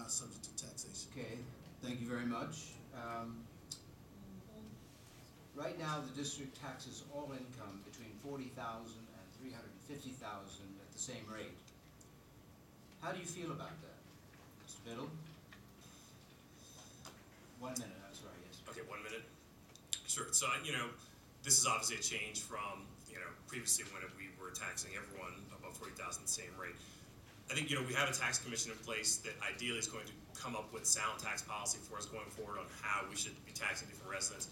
not subject to taxation. Okay, thank you very much. Right now, the district taxes all income between $40,000 and $350,000 at the same rate. How do you feel about that, Mr. Biddle? 1 minute, I'm sorry, yes. Okay, 1 minute. Sure. So, this is obviously a change from, previously when we were taxing everyone above 40,000 the same rate. I think, we have a tax commission in place that ideally is going to come up with sound tax policy for us going forward on how we should be taxing different residents.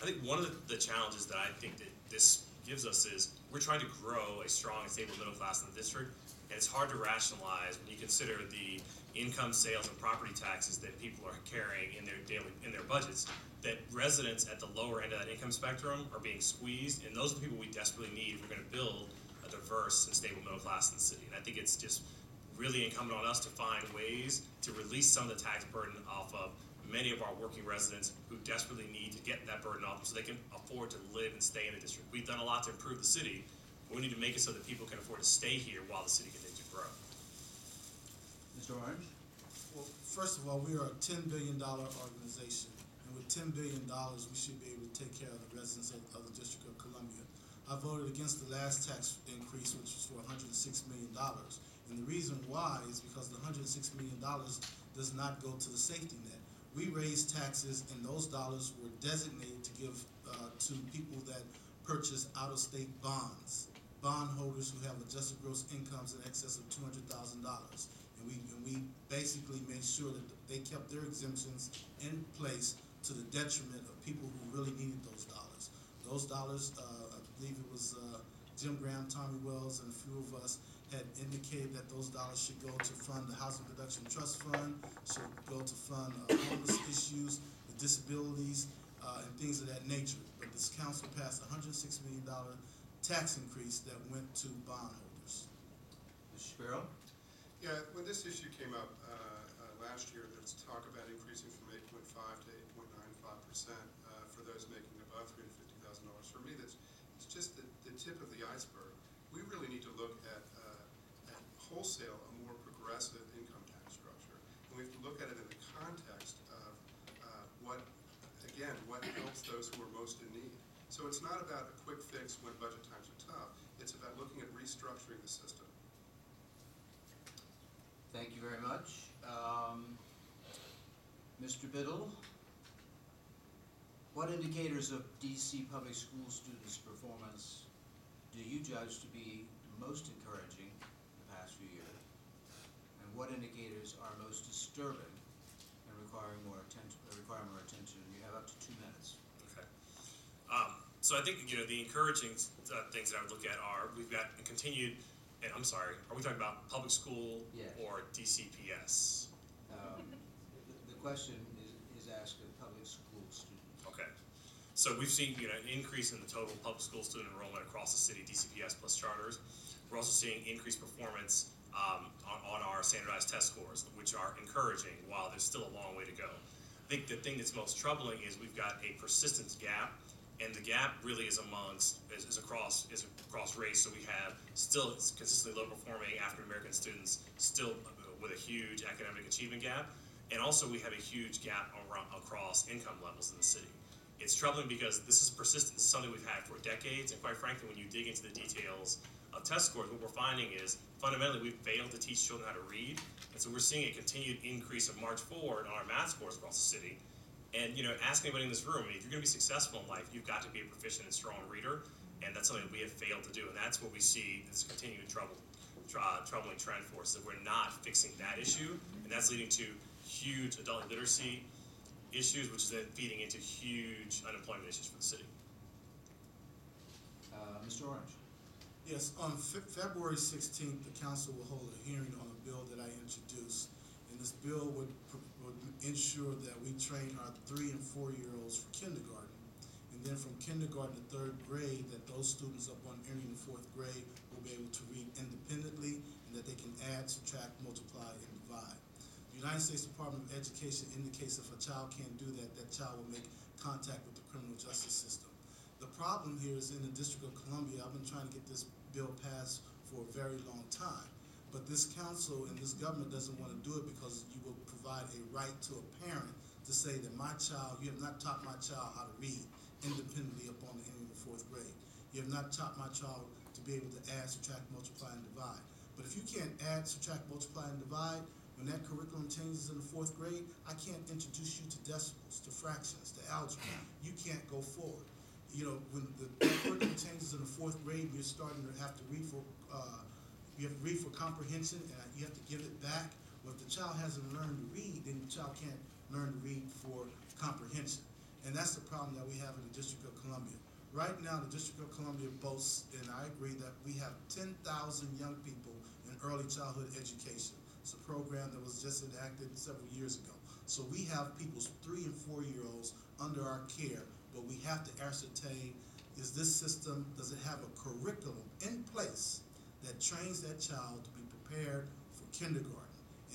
I think one of the challenges that I think that this gives us is we're trying to grow a strong and stable middle class in the district, and it's hard to rationalize when you consider the income, sales, and property taxes that people are carrying in their budgets, that residents at the lower end of that income spectrum are being squeezed, and those are the people we desperately need if we're going to build a diverse and stable middle class in the city. And I think it's just really incumbent on us to find ways to release some of the tax burden off of many of our working residents who desperately need to get that burden off them so they can afford to live and stay in the district. We've done a lot to improve the city, but we need to make it so that people can afford to stay here while the city continues to grow. Mr. Orange? Well, first of all, we are a $10 billion organization, and with $10 billion, we should be able to take care of the residents of the District of Columbia. I voted against the last tax increase, which was for $106 million. And the reason why is because the $106 million does not go to the safety net. We raised taxes, and those dollars were designated to give to people that purchase out-of-state bonds, bondholders who have adjusted gross incomes in excess of $200,000. And we basically made sure that they kept their exemptions in place to the detriment of people who really needed those dollars. Those dollars, I believe it was Jim Graham, Tommy Wells, and a few of us had indicated that those dollars should go to fund the Housing Production Trust Fund, should go to fund homeless issues, the disabilities, and things of that nature. But this council passed a $106 million tax increase that went to bondholders. Mr. Shapiro? Yeah, when this issue came up last year, there was talk about increasing from 8.5 to 8.95% for those making above $350,000. For me, it's just the tip of the iceberg. We really need to look at wholesale a more progressive income tax structure, and we have to look at it in the context of what helps those who are most in need. So it's not about a quick fix when budget times are tough. It's about looking at restructuring the system. Thank you very much. Mr. Biddle, what indicators of DC public school students' performance do you judge to be most encouraging the past few years? And what indicators are most disturbing and require more attention? You have up to 2 minutes. Okay. So I think, the encouraging things that I would look at are we've got a continued, and I'm sorry, are we talking about public school or DCPS? The question is asked of public school students. Okay. So we've seen an increase in the total public school student enrollment across the city, DCPS plus charters. We're also seeing increased performance on our standardized test scores, which are encouraging while there's still a long way to go. I think the thing that's most troubling is we've got a persistence gap, and the gap really is across race. So we have still consistently low performing African American students, still with a huge academic achievement gap, and also we have a huge gap across income levels in the city. It's troubling because this is persistent. This is something we've had for decades, and quite frankly, when you dig into the details of test scores, what we're finding is fundamentally we've failed to teach children how to read, and so we're seeing a continued increase of march forward on our math scores across the city. And ask anybody in this room, if you're going to be successful in life, you've got to be a proficient and strong reader, and that's something that we have failed to do, and that's what we see this continuing troubling trend for us, that we're not fixing that issue, and that's leading to huge adult literacy issues, which is then feeding into huge unemployment issues for the city. Mr. Orange. Yes, on February 16th, the council will hold a hearing on a bill that I introduced, and this bill would ensure that we train our 3- and 4-year-olds for kindergarten, and then from kindergarten to 3rd grade, that those students upon entering the 4th grade will be able to read independently, and that they can add, subtract, multiply, and divide. The United States Department of Education indicates if a child can't do that, that child will make contact with the criminal justice system. The problem here is in the District of Columbia. I've been trying to get this bill passed for a very long time, but this council and this government doesn't want to do it because you will provide provide a right to a parent to say that my child, you have not taught my child how to read independently upon the end of the 4th grade. You have not taught my child to be able to add, subtract, multiply, and divide. But if you can't add, subtract, multiply, and divide, when that curriculum changes in the 4th grade, I can't introduce you to decimals, to fractions, to algebra. You can't go forward. You know, when the curriculum changes in the 4th grade, you're starting to have to read for comprehension, and you have to give it back. Well, if the child hasn't learned to read, then the child can't learn to read for comprehension. And that's the problem that we have in the District of Columbia. Right now, the District of Columbia boasts, and I agree, that we have 10,000 young people in early childhood education. It's a program that was just enacted several years ago. So we have people's 3- and 4-year-olds under our care, but we have to ascertain, is this system, does it have a curriculum in place that trains that child to be prepared for kindergarten,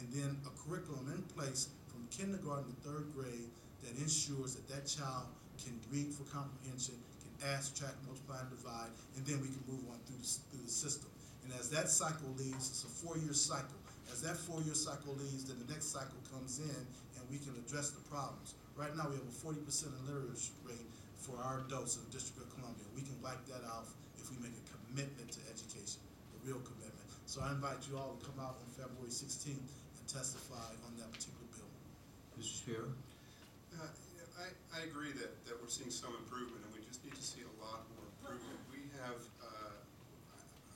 and then a curriculum in place from kindergarten to 3rd grade that ensures that that child can read for comprehension, can add, subtract, multiply, and divide, and then we can move on through the system. And as that cycle leaves, it's a 4-year cycle. As that 4-year cycle leaves, then the next cycle comes in, and we can address the problems. Right now, we have a 40% illiteracy rate for our adults in the District of Columbia. We can wipe that off if we make a commitment to education, a real commitment. So I invite you all to come out on February 16th and testify on that particular bill. Mr. Shapiro? I agree that we're seeing some improvement, and we just need to see a lot more improvement. We have,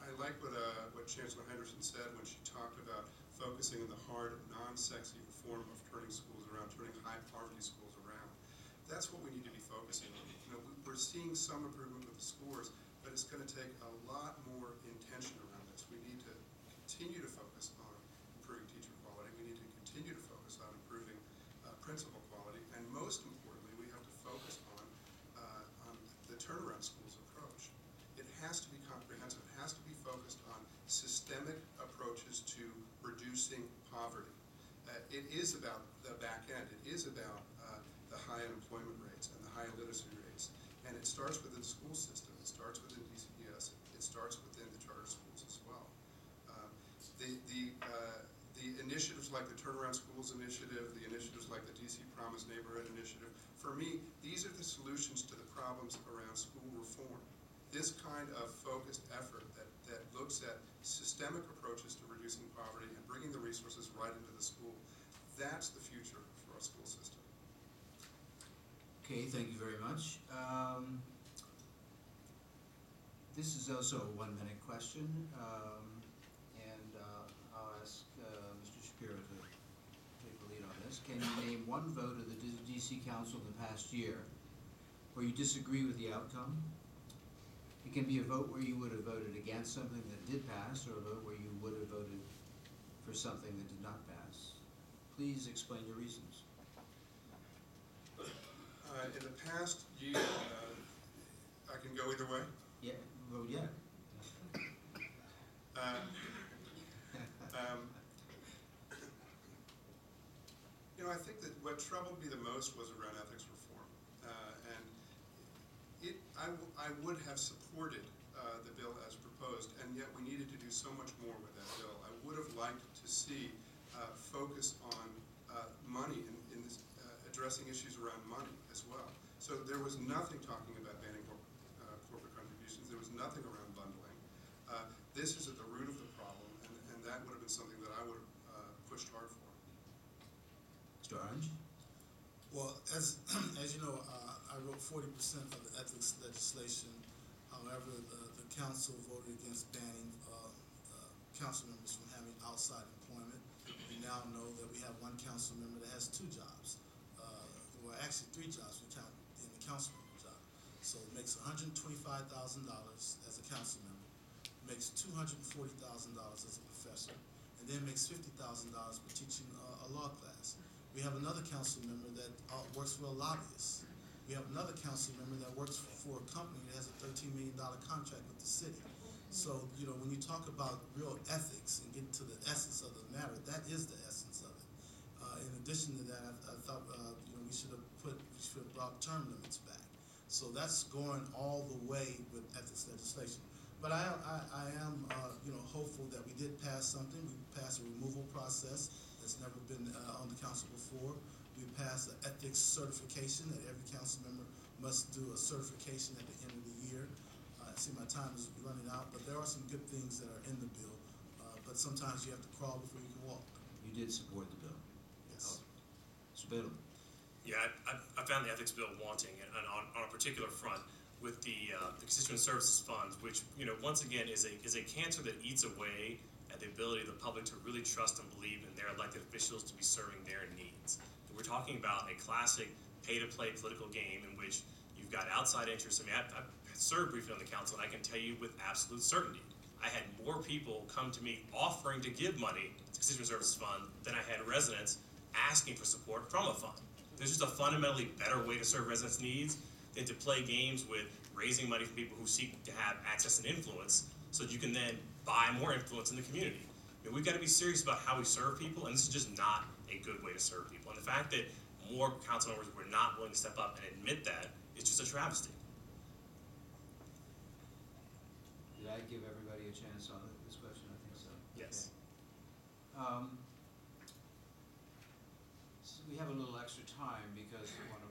I like what Chancellor Henderson said when she talked about focusing on the hard, non-sexy reform of turning schools around, turning high-poverty schools around. That's what we need to be focusing on. You know, we're seeing some improvement with the scores, but it's going to take a lot more intention around this. We need to continue to focus on improving teacher quality. We need to continue to focus on improving principal quality, and most importantly, we have to focus on the turnaround schools approach. It has to be comprehensive. It has to be focused on systemic approaches to reducing poverty. It is about the back end. It is about the high unemployment rates and the high literacy rates, and it starts within the school system. It starts within DCPS. It starts within the charter schools as well. The initiatives like the Turnaround Schools Initiative, the initiatives like the DC Promise Neighborhood Initiative, for me, these are the solutions to the problems around school reform. This kind of focused effort that looks at systemic approaches to reducing poverty and bringing the resources right into the school, that's the future for our school system. Okay, thank you very much. This is also a 1-minute question, and I'll ask Mr. Shapiro to take the lead on this. Can you name one vote of the DC Council in the past year where you disagree with the outcome? It can be a vote where you would have voted against something that did pass, or a vote where you would have voted for something that did not pass. Please explain your reasons. In the past year, I can go either way. Yeah, vote yeah. You know, I think that what troubled me the most was around ethics reform, and I would have supported the bill as proposed, and yet we needed to do so much more with that bill. I would have liked to see focus on money in this, addressing issues around money as well. So there was nothing talking about banning corporate contributions. There was nothing around bundling. This is at the root of the problem, and that would have been something that I would have pushed hard for. Mr. Orange? Well, as you know, I wrote 40% of the ethics legislation. However, the council voted against banning council members from having outside employment. We now know that we have one council member that has 2 jobs. Well, actually 3 jobs we count in the council member job. So it makes $125,000 as a council member, makes $240,000 as a professor, and then makes $50,000 for teaching a law class. We have another council member that works for a lobbyist. We have another council member that works for a company that has a $13 million contract with the city. So, you know, when you talk about real ethics and get to the essence of the matter, that is the essence of it. In addition to that, I thought, you know, we should have brought term limits back. So that's going all the way with ethics legislation. But I am, you know, hopeful that we did pass something. We passed a removal process that's never been on the council before. We passed the ethics certification that every council member must do a certification at the end of the year. I see my time is running out, but there are some good things that are in the bill. But sometimes you have to crawl before you can walk. You did support the bill. Yes. Mr. Biddle. Yeah, I found the ethics bill wanting, and on a particular front with the constituent services funds, which once again is a cancer that eats away at the ability of the public to really trust and believe in their elected officials to be serving their needs. We're talking about a classic pay-to-play political game in which you've got outside interests. I mean, I've served briefly on the council, and I can tell you with absolute certainty, I had more people come to me offering to give money to constituent services fund than I had residents asking for support from a fund. There's just a fundamentally better way to serve residents' needs than to play games with raising money from people who seek to have access and influence so that you can then buy more influence in the community. I mean, we've got to be serious about how we serve people, and this is just not a good way to serve people. And the fact that more council members were not willing to step up and admit that is just a travesty. Did I give everybody a chance on this question? I think so. Yes. Okay. So we have a little extra time because one of